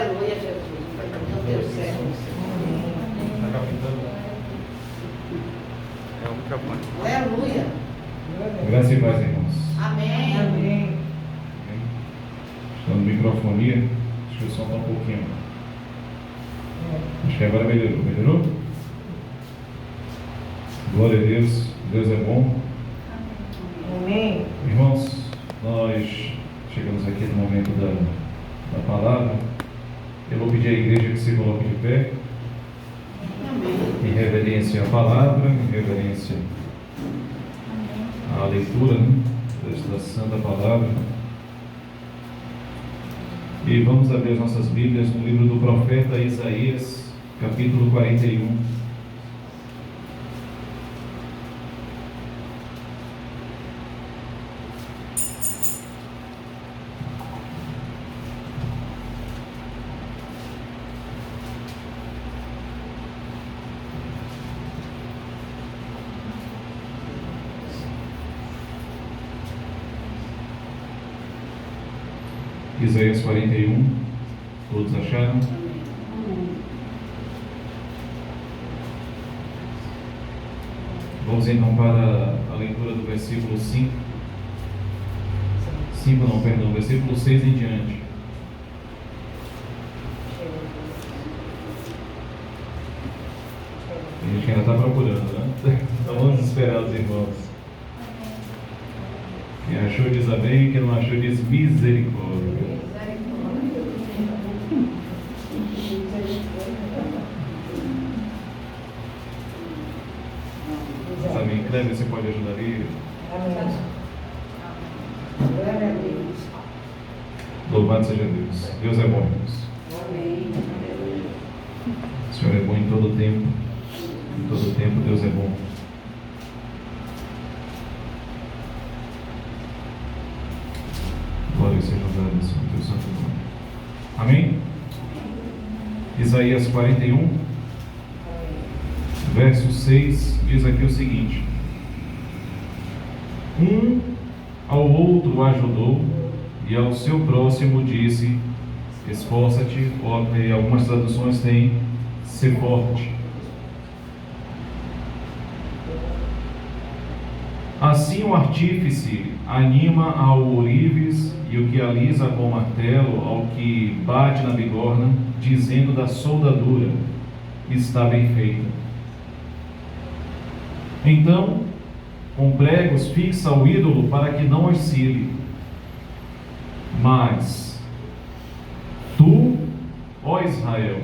Aleluia, Jesus. Meu Deus do céu. É o microfone. Aleluia. Graças e paz, irmãos. Amém. Amém. Estou no microfonia. Deixa eu soltar um pouquinho. Acho que agora melhorou. Melhorou? Glória a Deus. Deus é bom. Amém. Irmãos, nós chegamos aqui no momento da palavra. Eu vou pedir à igreja que se coloque de pé. Amém. Em reverência à palavra, em reverência à leitura, desta santa palavra. E vamos abrir as nossas Bíblias no livro do profeta Isaías, capítulo 41. Isaías 41, todos acharam? Vamos então para a leitura do versículo 5. Versículo 6 em diante. A gente ainda está procurando, né? Então vamos esperar os irmãos. Quem achou diz amém, quem não achou diz misericórdia. Amém. Cleber, você pode ajudar ali? Amém. Glória a Deus. Louvado seja Deus. Deus é bom, irmãos. Amém. O Senhor é bom em todo tempo. Em todo tempo Deus é bom. Glória seja dada, Senhor, teu santo nome. Amém? Isaías 41, verso 6, diz aqui o seguinte: um ao outro ajudou, e ao seu próximo disse: esforça-te, ou em algumas traduções tem ser forte. Assim o artífice anima ao ourives, e o que alisa com o martelo ao que bate na bigorna, dizendo da soldadura: está bem feita. Então, com pregos fixa o ídolo para que não oscile. Mas tu, ó Israel,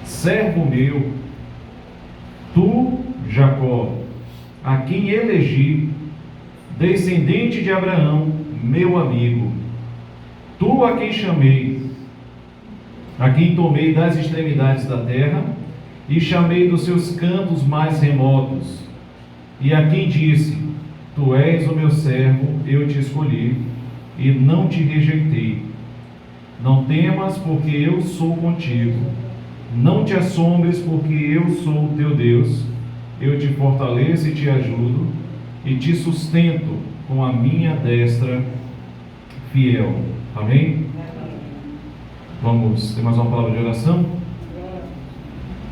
servo meu, tu, Jacó, a quem elegi, descendente de Abraão, meu amigo, tu a quem chamei, a quem tomei das extremidades da terra, e chamei dos seus cantos mais remotos, e a quem disse: tu és o meu servo, eu te escolhi, e não te rejeitei. Não temas, porque eu sou contigo. Não te assombres, porque eu sou o teu Deus. Eu te fortaleço e te ajudo, e te sustento com a minha destra fiel. Amém? Vamos ter mais uma palavra de oração?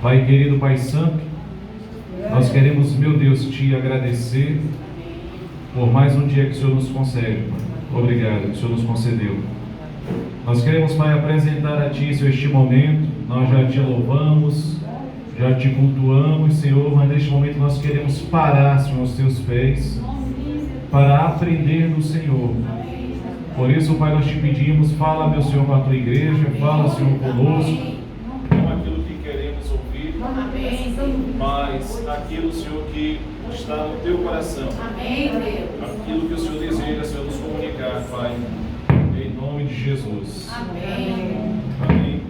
Pai querido, Pai santo, nós queremos, meu Deus, te agradecer por mais um dia que o Senhor nos concede, Pai. Obrigado, que o Senhor nos concedeu. Nós queremos, Pai, apresentar a Ti, Senhor, este momento. Nós já te louvamos, já te cultuamos, Senhor, mas neste momento nós queremos parar, Senhor, aos Teus pés, para aprender do Senhor. Por isso, Pai, nós te pedimos: fala, meu Senhor, com a Tua igreja, fala, Senhor, conosco, não aquilo que queremos ouvir, mas aquilo, Senhor, que está no Teu coração. Aquilo que o Senhor deseja, Senhor, nos comunicar, Pai, em nome de Jesus. Amém. Amém.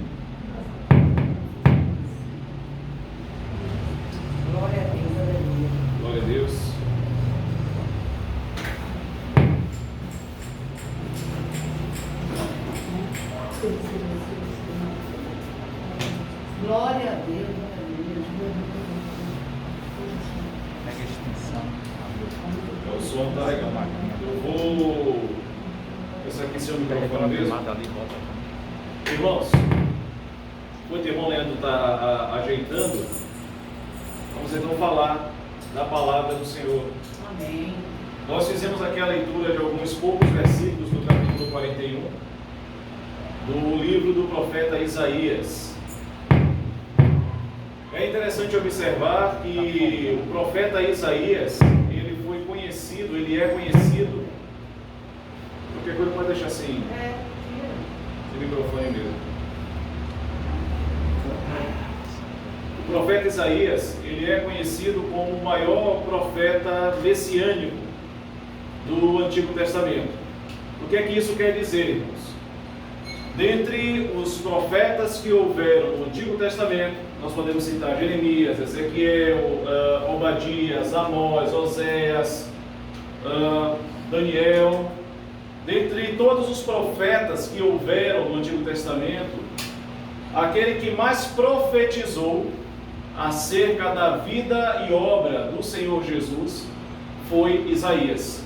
Glória a Deus. Aleluia. Glória a Deus. Glória a Deus. Pega a extensão. O som está legal. Eu vou. Esse aqui é o seu microfone mesmo? Mata ali, bota. Irmãos, enquanto o irmão Leandro está ajeitando, vamos então falar da palavra do Senhor. Amém. Nós fizemos aqui a leitura de alguns poucos versículos do capítulo 41 do livro do profeta Isaías. É interessante observar que o profeta Isaías, ele é conhecido, qualquer coisa pode deixar assim, esse microfone mesmo. O profeta Isaías, ele é conhecido como o maior profeta messiânico do Antigo Testamento. O que é que isso quer dizer, irmãos? Dentre os profetas que houveram no Antigo Testamento, nós podemos citar Jeremias, Ezequiel, Obadias, Amós, Oséias, Daniel. Dentre todos os profetas que houveram no Antigo Testamento, aquele que mais profetizou acerca da vida e obra do Senhor Jesus foi Isaías.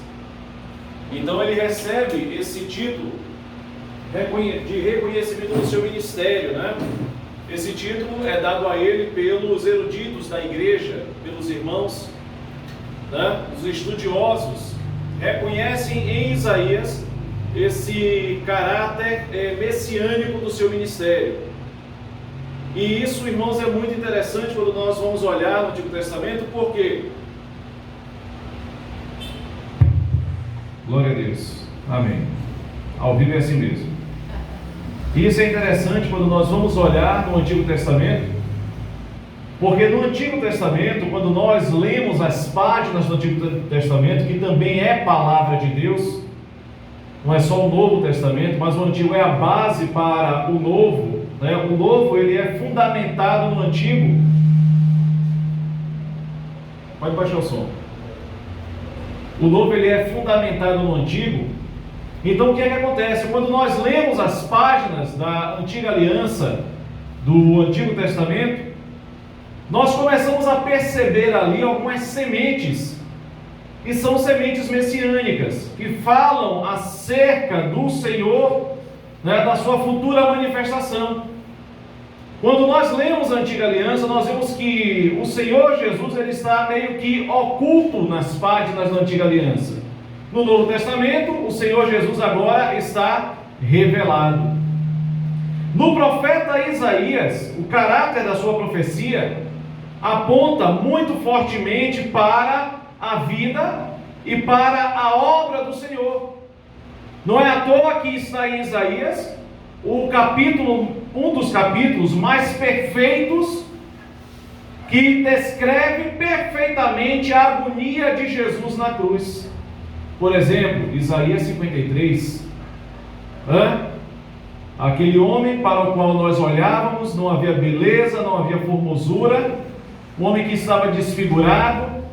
Então ele recebe esse título de reconhecimento do seu ministério, né? Esse título é dado a ele pelos eruditos da igreja, pelos irmãos, né? Os estudiosos reconhecem em Isaías esse caráter messiânico do seu ministério. E isso, irmãos, é muito interessante quando nós vamos olhar no Antigo Testamento, porque... Glória a Deus. Amém. Ao vivo é assim mesmo. E isso é interessante quando nós vamos olhar no Antigo Testamento, porque no Antigo Testamento, quando nós lemos as páginas do Antigo Testamento, que também é palavra de Deus, não é só o Novo Testamento, mas o Antigo é a base para o Novo, né? O Novo, ele é fundamentado no Antigo. Pode baixar o som. O Novo, ele é fundamentado no Antigo. Então o que é que acontece? Quando nós lemos as páginas da Antiga Aliança, do Antigo Testamento, nós começamos a perceber ali algumas sementes, e são sementes messiânicas, que falam acerca do Senhor, né, da sua futura manifestação. Quando nós lemos a Antiga Aliança, nós vemos que o Senhor Jesus, ele está meio que oculto nas páginas da Antiga Aliança. No Novo Testamento, o Senhor Jesus agora está revelado. No profeta Isaías, o caráter da sua profecia aponta muito fortemente para a vida e para a obra do Senhor. Não é à toa que está em Isaías o capítulo, um dos capítulos mais perfeitos, que descreve perfeitamente a agonia de Jesus na cruz. Por exemplo, Isaías 53, aquele homem para o qual nós olhávamos, não havia beleza, não havia formosura, um homem que estava desfigurado,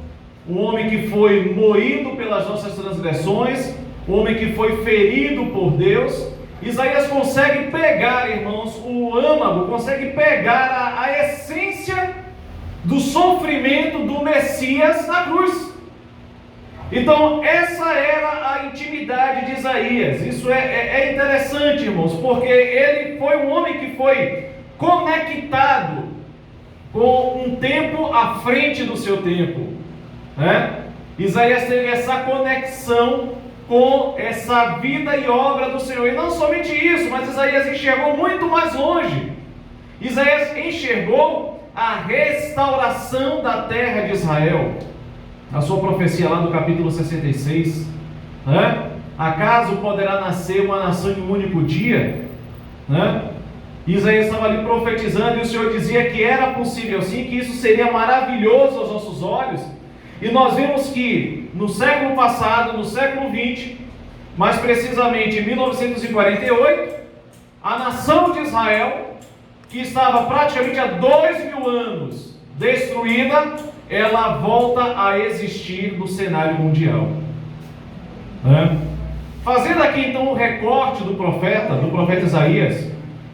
um homem que foi moído pelas nossas transgressões, um homem que foi ferido por Deus. Isaías consegue pegar, irmãos, o âmago, consegue pegar a essência do sofrimento do Messias na cruz. Então, essa era a intimidade de Isaías. Isso é interessante, irmãos, porque ele foi um homem que foi conectado com um tempo à frente do seu tempo, né? Isaías teve essa conexão com essa vida e obra do Senhor. E não somente isso, mas Isaías enxergou muito mais longe. Isaías enxergou a restauração da terra de Israel. A sua profecia lá no capítulo 66, né? Acaso poderá nascer uma nação em um único dia? Né? Isaías estava ali profetizando, e o Senhor dizia que era possível sim, que isso seria maravilhoso aos nossos olhos. E nós vemos que no século passado, no século 20, mais precisamente em 1948, a nação de Israel, que estava praticamente há 2000 anos destruída, ela volta a existir no cenário mundial. Fazendo aqui então um recorte do profeta Isaías,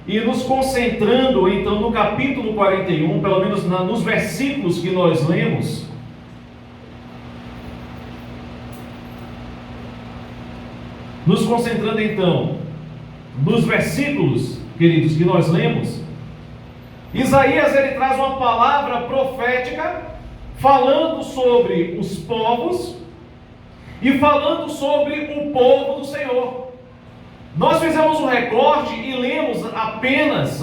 e nos concentrando então no capítulo 41, pelo menos nos versículos que nós lemos, nos concentrando então nos versículos queridos, que nós lemos, Isaías ele traz uma palavra profética falando sobre os povos e falando sobre o povo do Senhor. Nós fizemos um recorte e lemos apenas,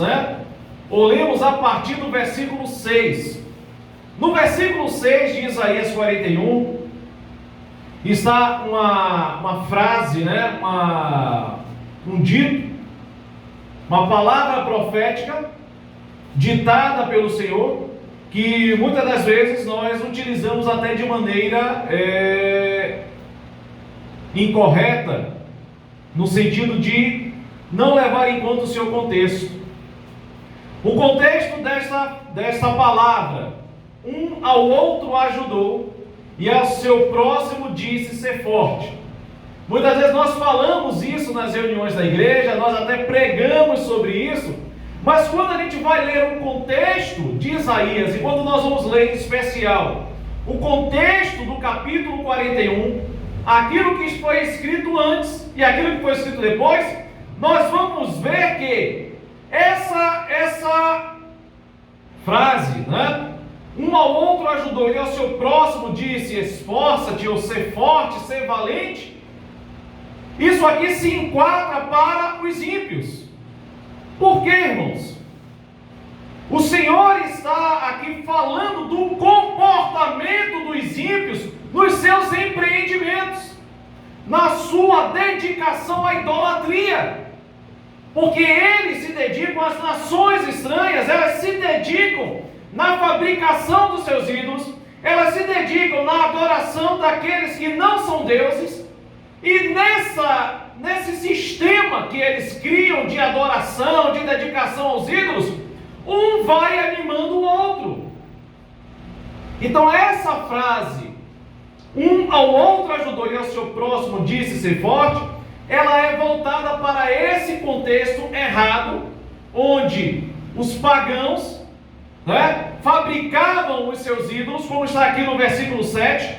ou lemos a partir do versículo 6. No versículo 6 de Isaías 41, está uma frase, um dito, uma palavra profética, ditada pelo Senhor, que muitas das vezes nós utilizamos até de maneira incorreta, no sentido de não levar em conta o seu contexto. O contexto desta palavra: um ao outro ajudou, e ao seu próximo disse ser forte. Muitas vezes nós falamos isso nas reuniões da igreja, nós até pregamos sobre isso, mas quando a gente vai ler o contexto de Isaías, e quando nós vamos ler em especial o contexto do capítulo 41, aquilo que foi escrito antes e aquilo que foi escrito depois, nós vamos ver que essa frase, um ao outro ajudou e ao seu próximo disse esforça-te, ou ser forte, ser valente, isso aqui se enquadra para os ímpios. Por quê, irmãos? O Senhor está aqui falando do comportamento dos ímpios nos seus empreendimentos, na sua dedicação à idolatria, porque eles se dedicam, as nações estranhas, elas se dedicam na fabricação dos seus ídolos, elas se dedicam na adoração daqueles que não são deuses, e nesse sistema que eles criam de adoração, de dedicação aos ídolos, um vai animando o outro. Então essa frase, um ao outro ajudou e ao seu próximo disse ser forte, ela é voltada para esse contexto errado, onde os pagãos fabricavam os seus ídolos, como está aqui no versículo 7,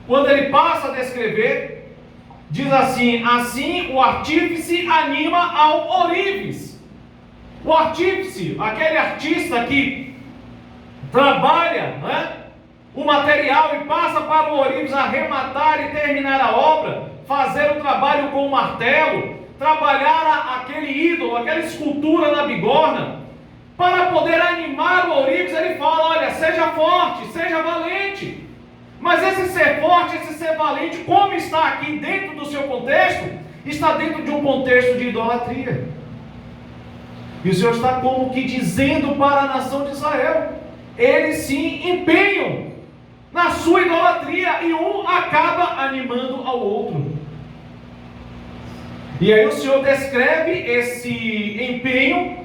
quando ele passa a descrever, diz assim o artífice anima ao ourives. O artífice, aquele artista que trabalha o material e passa para o ourives arrematar e terminar a obra, fazer o trabalho com o martelo, trabalhar aquele ídolo, aquela escultura na bigorna, para poder animar o ourives, ele fala, olha, seja forte, seja valente. Mas esse ser forte, esse ser valente, como está aqui dentro do seu contexto, está dentro de um contexto de idolatria. E o Senhor está como que dizendo para a nação de Israel, eles se empenham na sua idolatria e um acaba animando ao outro. E aí o Senhor descreve esse empenho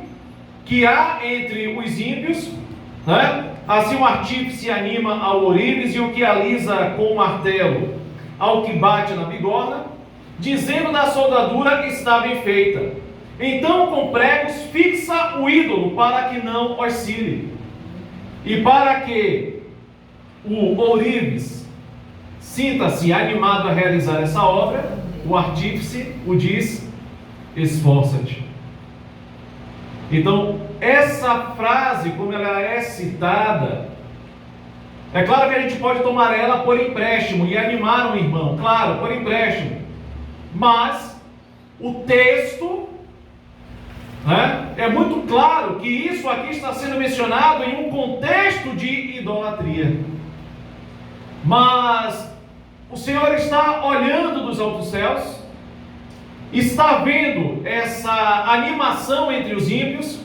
que há entre os ímpios, assim o artífice anima ao ourives e o que alisa com o martelo ao que bate na bigorna, dizendo da soldadura está bem feita. Então com pregos fixa o ídolo para que não oscile, e para que o ourives sinta-se animado a realizar essa obra, o artífice o diz, esforça-te. Então, essa frase, como ela é citada, é claro que a gente pode tomar ela por empréstimo e animar um irmão, claro, por empréstimo, mas o texto é muito claro que isso aqui está sendo mencionado em um contexto de idolatria. Mas o Senhor está olhando dos altos céus, está vendo essa animação entre os ímpios,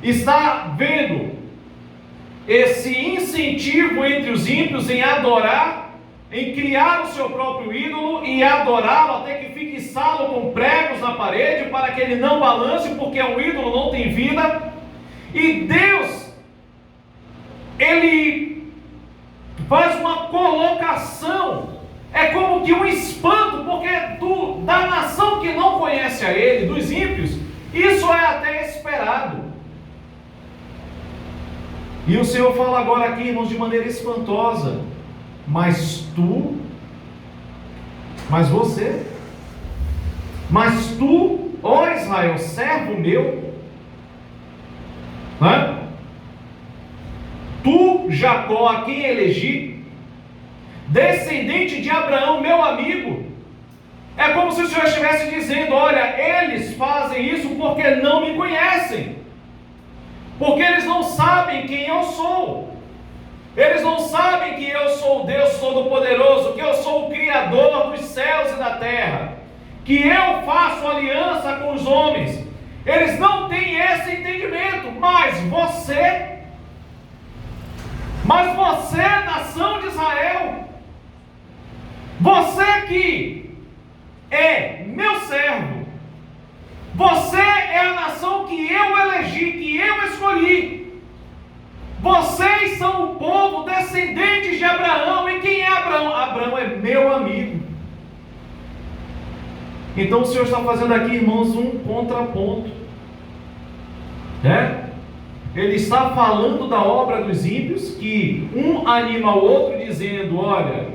está vendo esse incentivo entre os ímpios em adorar, em criar o seu próprio ídolo e adorá-lo até que fixá-lo com pregos na parede para que ele não balance, porque um ídolo não tem vida. E Deus, ele faz uma colocação, é como que um espanto, porque da nação que não conhece a ele, dos ímpios, isso é até esperado. E o Senhor fala agora aqui, irmãos, de maneira espantosa, mas tu, ó Israel, servo meu, Jacó, a quem elegi, descendente de Abraão, meu amigo. É como se o Senhor estivesse dizendo: olha, eles fazem isso porque não me conhecem, porque eles não sabem quem eu sou. Eles não sabem que eu sou o Deus Todo-Poderoso, que eu sou o Criador dos céus e da terra, que eu faço aliança com os homens. Eles não têm esse entendimento. Mas você, nação de Israel, você que é meu servo, você é a nação que eu elegi, que eu escolhi. Vocês são o povo descendentes de Abraão. E quem é Abraão? Abraão é meu amigo. Então o Senhor está fazendo aqui, irmãos, um contraponto, né? Ele está falando da obra dos ímpios, que um anima o outro, dizendo: olha,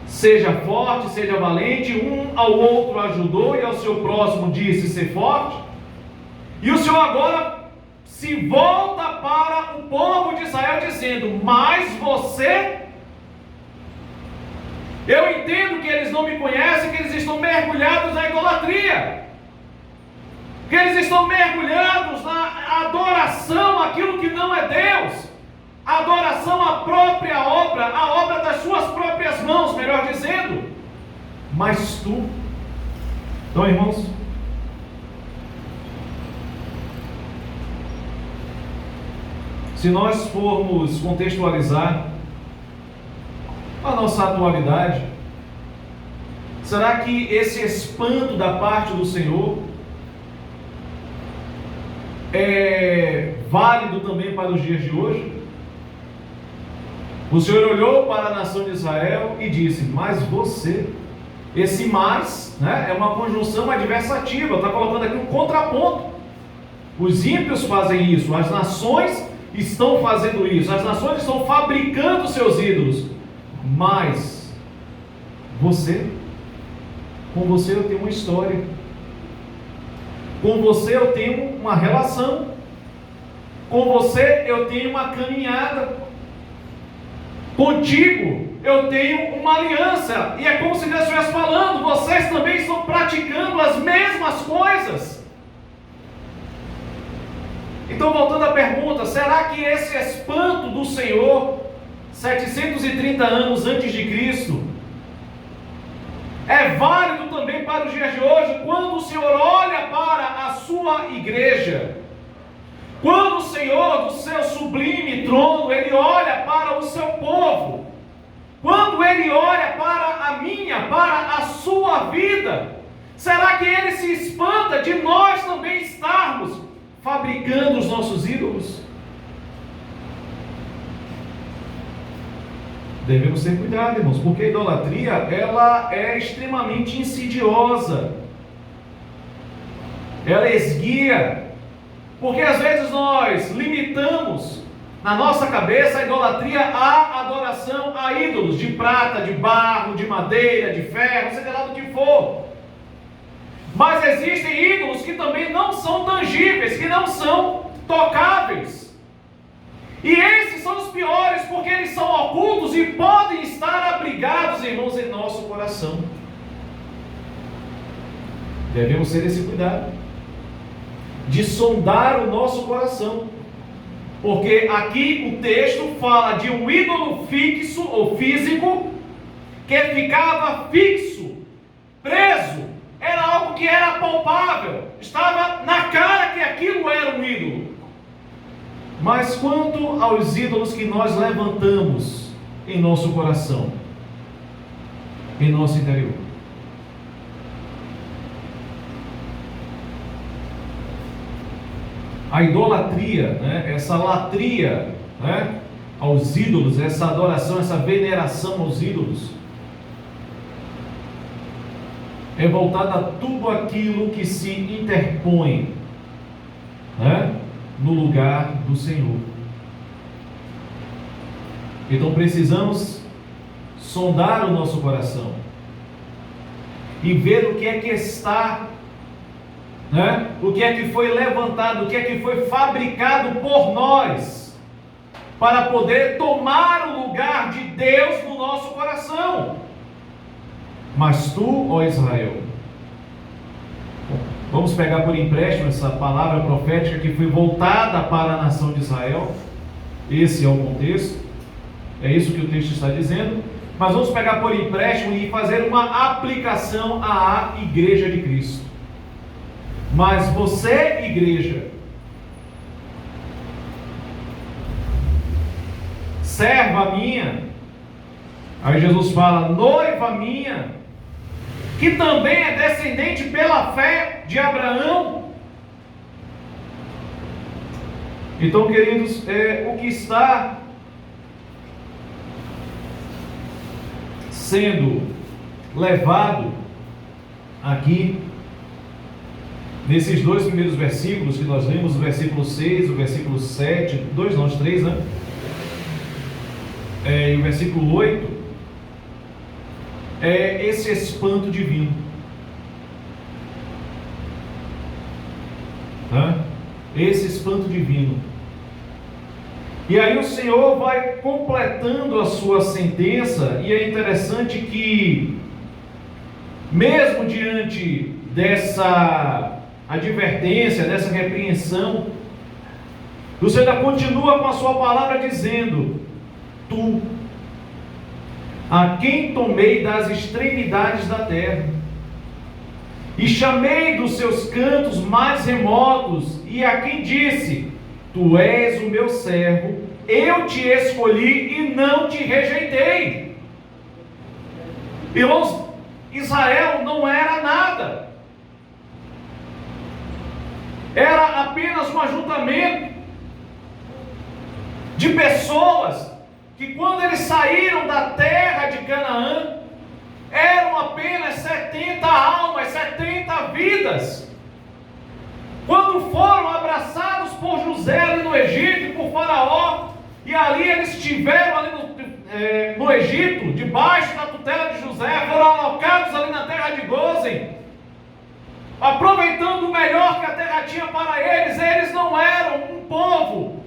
seja forte, seja valente. Um ao outro ajudou e ao seu próximo disse: ser forte. E o Senhor agora se volta para o povo de Israel, dizendo: mas você, eu entendo que eles não me conhecem, que eles estão mergulhados na idolatria, que eles estão mergulhados na adoração àquilo que não é Deus, adoração à própria obra, a obra das suas próprias mãos, melhor dizendo. Mas tu, então, irmãos, se nós formos contextualizar a nossa atualidade, será que esse espanto da parte do Senhor é válido também para os dias de hoje? O Senhor olhou para a nação de Israel e disse: mas você, esse mais, né, é uma conjunção adversativa, está colocando aqui um contraponto. Os ímpios fazem isso, as nações estão fazendo isso, as nações estão fabricando seus ídolos, mas você, com você eu tenho uma história, com você eu tenho uma relação, com você eu tenho uma caminhada, contigo eu tenho uma aliança. E é como se Deus estivesse falando: vocês também estão praticando as mesmas coisas. Então, voltando à pergunta, será que esse espanto do Senhor, 730 anos antes de Cristo, é válido também para os dias de hoje, quando o Senhor olha para a sua igreja? Quando o Senhor, do seu sublime trono, Ele olha para o seu povo, quando Ele olha para a minha, para a sua vida, será que Ele se espanta de nós também estarmos fabricando os nossos ídolos? Devemos ter cuidado, irmãos, porque a idolatria, ela é extremamente insidiosa, ela esguia, porque às vezes nós limitamos na nossa cabeça a idolatria à adoração a ídolos de prata, de barro, de madeira, de ferro, seja lá do que for. Mas existem ídolos que também não são tangíveis, que não são tocáveis. E esses são os piores, porque eles são ocultos e podem estar abrigados, irmãos, em nosso coração. Devemos ter esse cuidado de sondar o nosso coração, porque aqui o texto fala de um ídolo fixo ou físico, que ficava fixo, preso. Era algo que era palpável, estava na cara que aquilo era um ídolo. Mas quanto aos ídolos que nós levantamos em nosso coração, em nosso interior? A idolatria, né, essa latria, né, aos ídolos, essa adoração, essa veneração aos ídolos, é voltada a tudo aquilo que se interpõe, né, no lugar do Senhor. Então precisamos sondar o nosso coração e ver o que é que está, né, o que é que foi levantado, o que é que foi fabricado por nós para poder tomar o lugar de Deus no nosso coração. Mas tu, ó Israel, vamos pegar por empréstimo essa palavra profética que foi voltada para a nação de Israel. Esse é o contexto, é isso que o texto está dizendo. Mas vamos pegar por empréstimo e fazer uma aplicação à igreja de Cristo. Mas você, igreja, serva minha, aí Jesus fala, noiva minha, que também é descendente pela fé de Abraão. Então, queridos, o que está sendo levado aqui nesses dois primeiros versículos que nós lemos, o versículo 6, o versículo 7, os 3, né? E o versículo 8, é esse espanto divino. Esse espanto divino. E aí o Senhor vai completando a sua sentença, e é interessante que, mesmo diante dessa advertência, dessa repreensão, o Senhor ainda continua com a sua palavra dizendo: tu, a quem tomei das extremidades da terra, e chamei dos seus cantos mais remotos, e a quem disse: tu és o meu servo, eu te escolhi e não te rejeitei. Irmãos, Israel não era nada, era apenas um ajuntamento de pessoas que, quando eles saíram da terra de Canaã, eram apenas 70 almas, 70 vidas. Quando foram abraçados por José ali no Egito, por Faraó, e ali eles estiveram ali no Egito, debaixo da tutela de José, foram alocados ali na terra de Gósen, aproveitando o melhor que a terra tinha para eles. Eles não eram um povo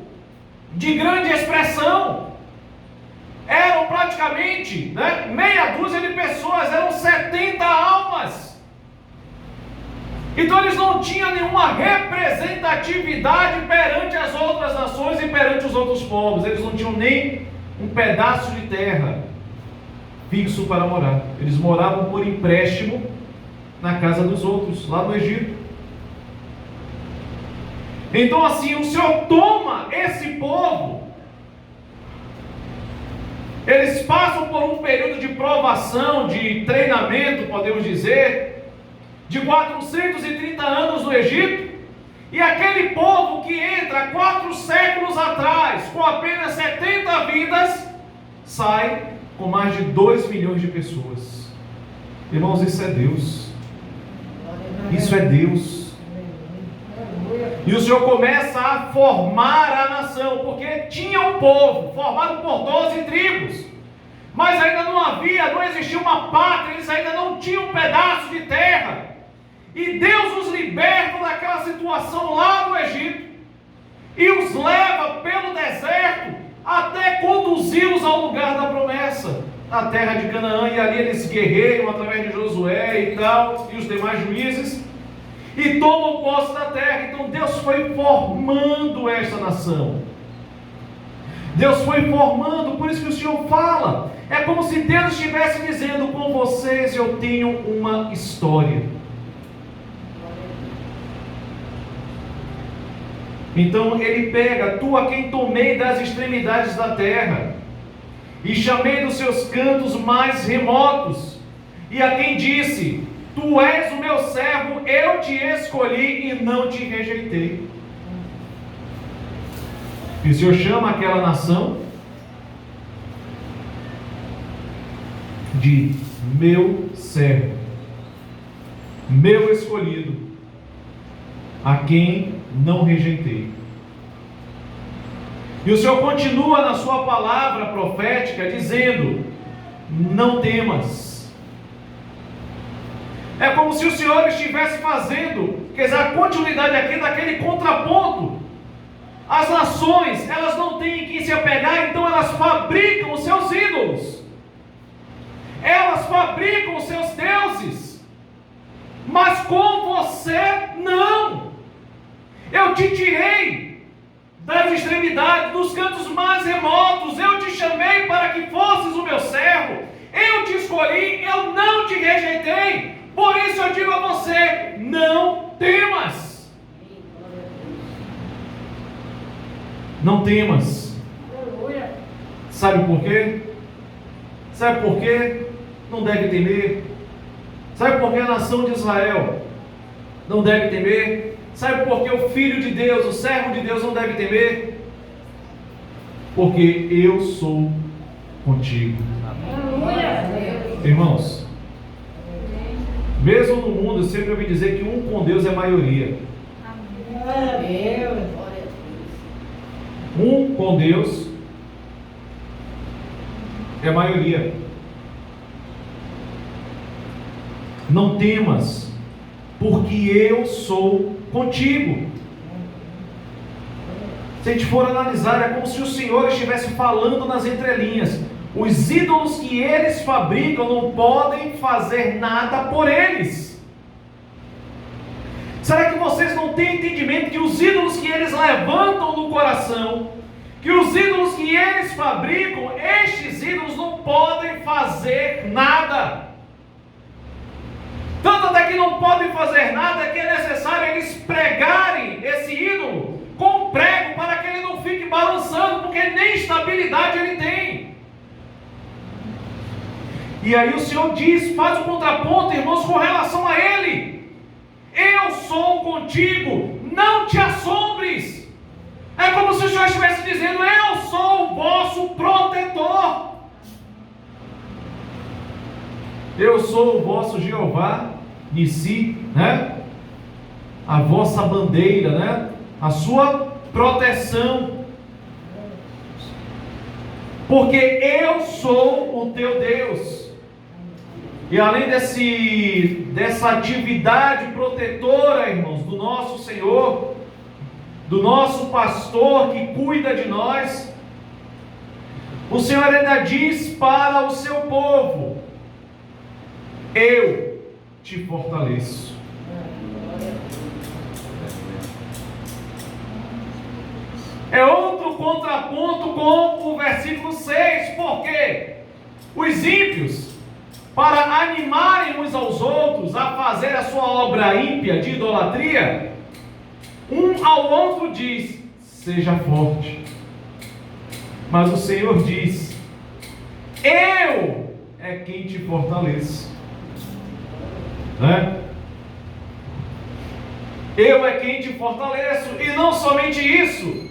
de grande expressão, eram praticamente meia dúzia de pessoas, eram 70 almas. Então eles não tinham nenhuma representatividade perante as outras nações e perante os outros povos. Eles não tinham nem um pedaço de terra fixo para morar. Eles moravam por empréstimo na casa dos outros, lá no Egito. Então assim, o Senhor toma esse povo, eles passam por um período de provação, de treinamento, podemos dizer, de 430 anos no Egito, e aquele povo que entra 4 séculos atrás, com apenas 70 vidas, sai com mais de 2 milhões de pessoas. Irmãos, isso é Deus. Isso é Deus. E o Senhor começa a formar a nação, porque tinha um povo formado por 12 tribos, mas ainda não existia uma pátria, eles ainda não tinham um pedaço de terra. E Deus os liberta daquela situação lá no Egito e os leva pelo deserto até conduzi-los ao lugar da promessa, a terra de Canaã. E ali eles guerreiam através de Josué e tal, e os demais juízes, e tomam posse da terra. Então Deus foi formando esta nação. Deus foi formando, por isso que o Senhor fala, é como se Deus estivesse dizendo: com vocês eu tenho uma história. Então ele pega: tu, a quem tomei das extremidades da terra, e chamei dos seus cantos mais remotos, e a quem disse: tu és o meu servo, eu te escolhi e não te rejeitei. E o Senhor chama aquela nação de meu servo, meu escolhido, a quem não rejeitei. E o Senhor continua na sua palavra profética dizendo: não temas. É como se o Senhor estivesse fazendo, quer dizer, a continuidade aqui daquele contraponto. As nações nações, elas não têm quem se apegar, então elas fabricam os seus ídolos. Elas fabricam os seus deuses. Mas com você, não. Eu te tirei das extremidades, dos cantos mais remotos. Eu te chamei para que fosses o meu servo. Eu te escolhi, eu não te rejeitei. Por isso eu digo a você, não temas. Não temas. Sabe por quê? Sabe por quê? Não deve temer. Sabe por que a nação de Israel não deve temer? Sabe por que o Filho de Deus, o servo de Deus não deve temer? Porque eu sou contigo. Irmãos, mesmo no mundo, eu sempre ouvi dizer que um com Deus é maioria. Um com Deus é maioria. Não temas, porque eu sou contigo. Se a gente for analisar, é como se o Senhor estivesse falando nas entrelinhas. Os ídolos que eles fabricam não podem fazer nada por eles. Será que vocês não têm entendimento que os ídolos que eles levantam no coração, que os ídolos que eles fabricam, estes ídolos não podem fazer nada? Tanto até que não podem fazer nada, que é necessário eles pregarem esse ídolo com um prego para que ele não fique balançando, porque nem estabilidade ele tem. E aí o Senhor diz, faz o contraponto, irmãos, com relação a ele. Eu sou contigo, não te assombres. É como se o Senhor estivesse dizendo, eu sou o vosso protetor. Eu sou o vosso Jeová, Nissi, né? A vossa bandeira, né? A sua proteção. Porque eu sou o teu Deus. E além dessa atividade protetora, irmãos, do nosso Senhor, do nosso pastor que cuida de nós, o Senhor ainda diz para o seu povo, eu te fortaleço. É outro contraponto com o versículo 6, porque os ímpios, para animarem uns aos outros a fazer a sua obra ímpia de idolatria, um ao outro diz, seja forte. Mas o Senhor diz, eu é quem te fortaleço. Né? Eu é quem te fortaleço. E não somente isso,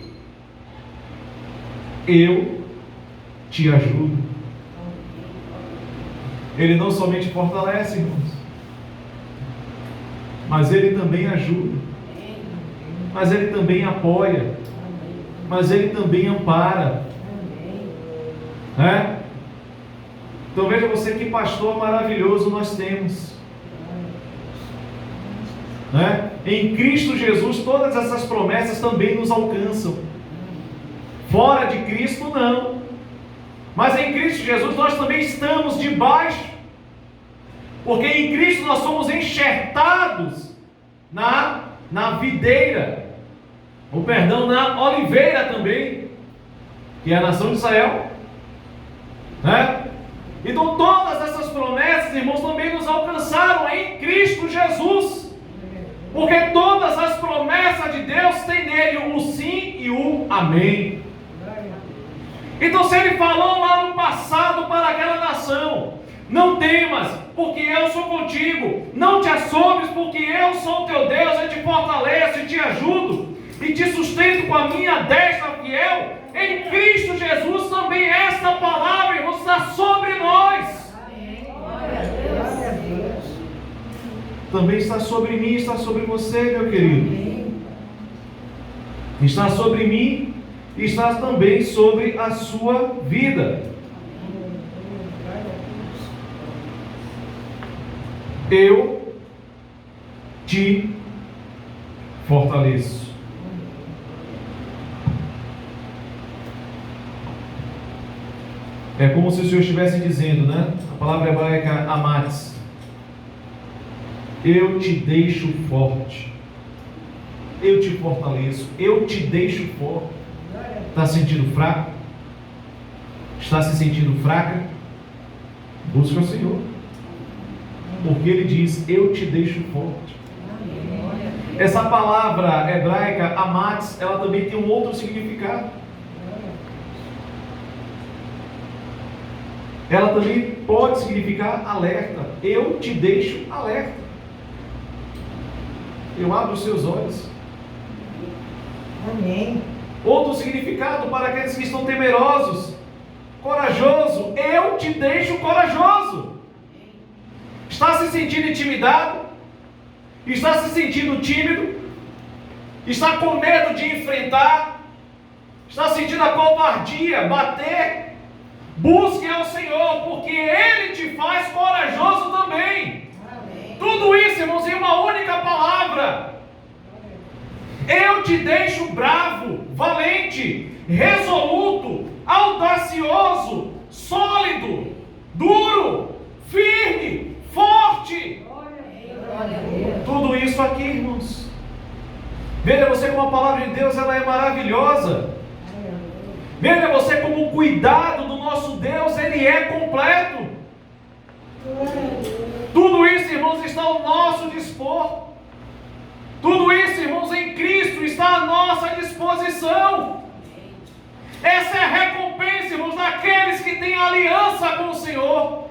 eu te ajudo. Ele não somente fortalece, irmãos, mas ele também ajuda, mas ele também apoia, mas ele também ampara, né? Então veja você que pastor maravilhoso nós temos, né? Em Cristo Jesus todas essas promessas também nos alcançam. Fora de Cristo não. Mas em Cristo Jesus nós também estamos debaixo, porque em Cristo nós somos enxertados na videira, na oliveira também, que é a nação de Israel, né? Então todas essas promessas, irmãos, também nos alcançaram em Cristo Jesus, porque todas as promessas de Deus têm nele o sim e o amém. Então se ele falou lá no passado para aquela nação, não temas, porque eu sou contigo, não te assombres, porque eu sou teu Deus, eu te fortaleço e te ajudo, e te sustento com a minha destra fiel, em Cristo Jesus também esta palavra, irmãos, está sobre nós. Também está sobre mim, está sobre você, meu querido. Está sobre mim, está também sobre a sua vida. Eu te fortaleço. É como se o Senhor estivesse dizendo, né? A palavra hebraica amates. Eu te deixo forte. Eu te fortaleço. Eu te deixo forte. Está se sentindo fraco? Está se sentindo fraca? Busca o Senhor. Porque Ele diz, eu te deixo forte. Essa palavra hebraica, amates, ela também tem um outro significado. Ela também pode significar alerta. Eu te deixo alerta. Eu abro os seus olhos. Amém. Outro significado para aqueles que estão temerosos, corajoso. Eu te deixo corajoso. Está se sentindo intimidado? Está se sentindo tímido? Está com medo de enfrentar? Está sentindo a covardia bater? Busque ao Senhor, porque Ele te faz corajoso também. Amém. Tudo isso, irmãos, em uma única palavra. Eu te deixo bravo, valente, resoluto, audacioso, sólido, duro, firme, forte. Glória a Deus. Tudo isso aqui, irmãos. Veja você como a palavra de Deus, ela é maravilhosa. Veja você como o cuidado do nosso Deus, Ele é completo. Tudo isso, irmãos, está ao nosso dispor. Tudo isso, irmãos, em Cristo está à nossa disposição. Essa é a recompensa, irmãos, daqueles que têm aliança com o Senhor,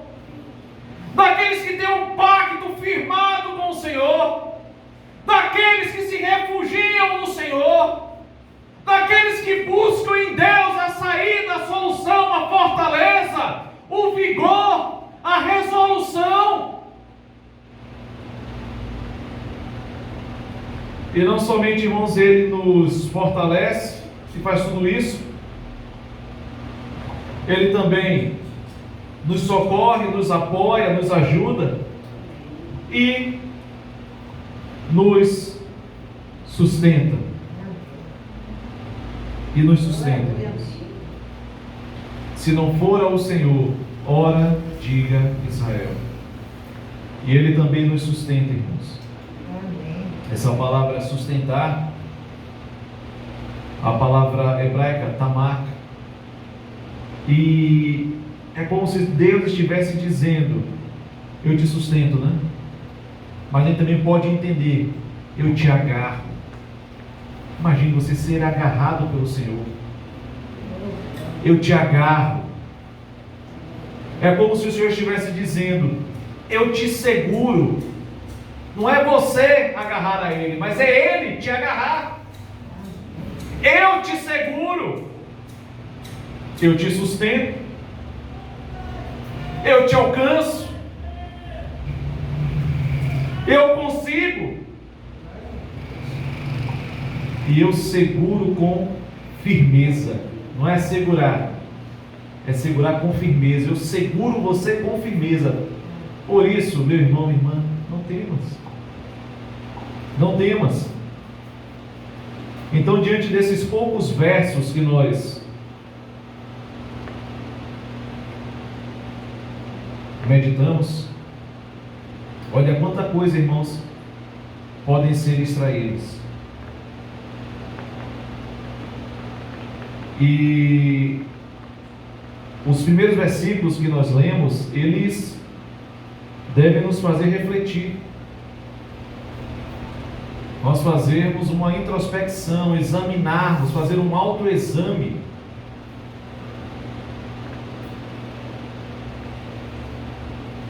daqueles que têm um pacto firmado com o Senhor, daqueles que se refugiam no Senhor, daqueles que buscam em Deus a saída, a solução, a fortaleza, o vigor, a resolução. E não somente, irmãos, Ele nos fortalece e faz tudo isso, Ele também nos socorre, nos apoia, nos ajuda e nos sustenta. E nos sustenta. Se não for ao Senhor, ora, diga Israel. E Ele também nos sustenta, irmãos. Amém. Essa palavra sustentar, a palavra hebraica tamak, e é como se Deus estivesse dizendo, eu te sustento, né? Mas ele também pode entender, eu te agarro. Imagine você ser agarrado pelo Senhor. Eu te agarro. É como se o Senhor estivesse dizendo, eu te seguro. Não é você agarrar a Ele, mas é Ele te agarrar. Eu te seguro. Eu te sustento. Eu te alcanço. Eu consigo. E eu seguro com firmeza. Não é segurar, é segurar com firmeza. Eu seguro você com firmeza. Por isso, meu irmão, minha irmã, não temas. Não temas. Então, diante desses poucos versos que nós meditamos, olha quanta coisa, irmãos, podem ser extraídas. E os primeiros versículos que nós lemos, eles devem nos fazer refletir. Nós fazermos uma introspecção, examinarmos, fazer um autoexame.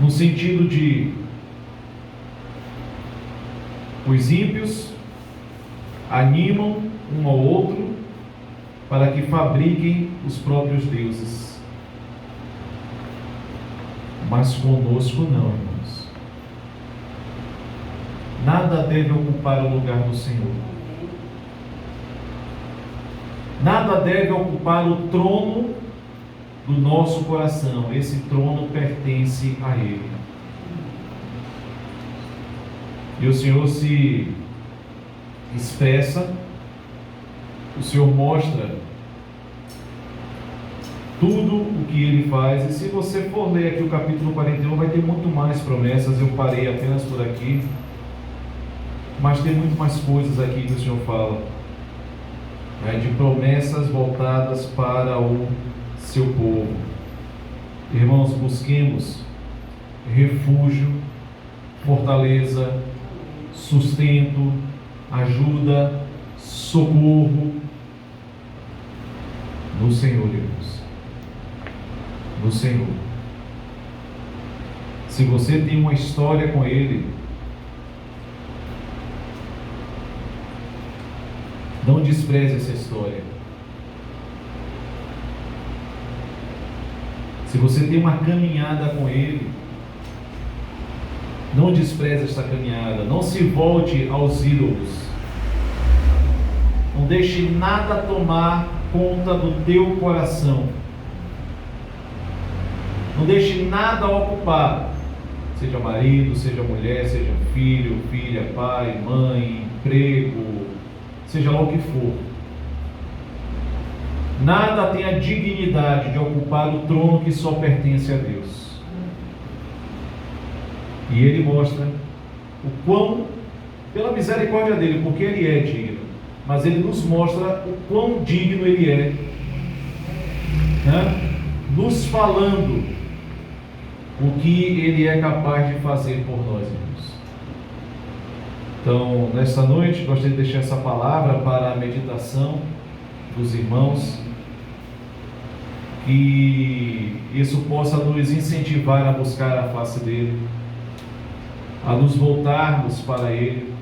No sentido de os ímpios animam um ao outro para que fabriquem os próprios deuses. Mas conosco não, irmãos. Nada deve ocupar o lugar do Senhor. Nada deve ocupar o trono do nosso coração. Esse trono pertence a Ele. E o Senhor se expressa, o Senhor mostra tudo o que ele faz. E se você for ler aqui o capítulo 41, vai ter muito mais promessas. Eu parei apenas por aqui, mas tem muito mais coisas aqui que o Senhor fala, né, de promessas voltadas para o seu povo. Irmãos, busquemos refúgio, fortaleza, sustento, ajuda, socorro no Senhor, irmãos. No Senhor. Se você tem uma história com Ele, não despreze essa história. Se você tem uma caminhada com Ele, não despreze esta caminhada. Não se volte aos ídolos. Não deixe nada tomar conta do teu coração. Não deixe nada ocupar, seja marido, seja mulher, seja filho, filha, pai, mãe, emprego, seja lá o que for. Nada tem a dignidade de ocupar o trono que só pertence a Deus. E Ele mostra o quão, pela misericórdia dEle, porque Ele é digno, mas Ele nos mostra o quão digno Ele é, né? Nos falando o que Ele é capaz de fazer por nós, irmãos. Então, nesta noite, gostaria de deixar essa palavra para a meditação dos irmãos, que isso possa nos incentivar a buscar a face dEle, a nos voltarmos para Ele,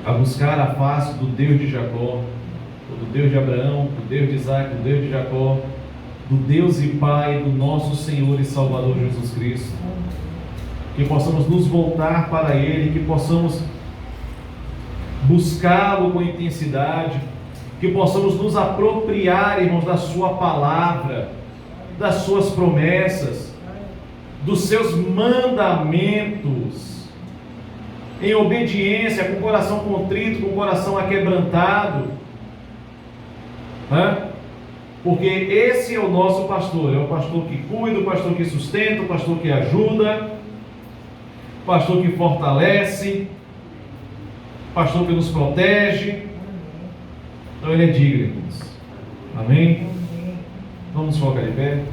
a buscar a face do Deus de Jacó, do Deus de Abraão, do Deus de Isaac, do Deus de Jacó, do Deus e Pai do nosso Senhor e Salvador Jesus Cristo. Que possamos nos voltar para Ele, que possamos buscá-lo com intensidade, que possamos nos apropriar, irmãos, da sua palavra, das suas promessas, dos seus mandamentos, em obediência, com o coração contrito, com o coração aquebrantado, né? Porque esse é o nosso pastor, é o pastor que cuida, o pastor que sustenta, o pastor que ajuda, o pastor que fortalece, o pastor que nos protege. Então Ele é digno, irmãos. Amém? Vamos focar de pé.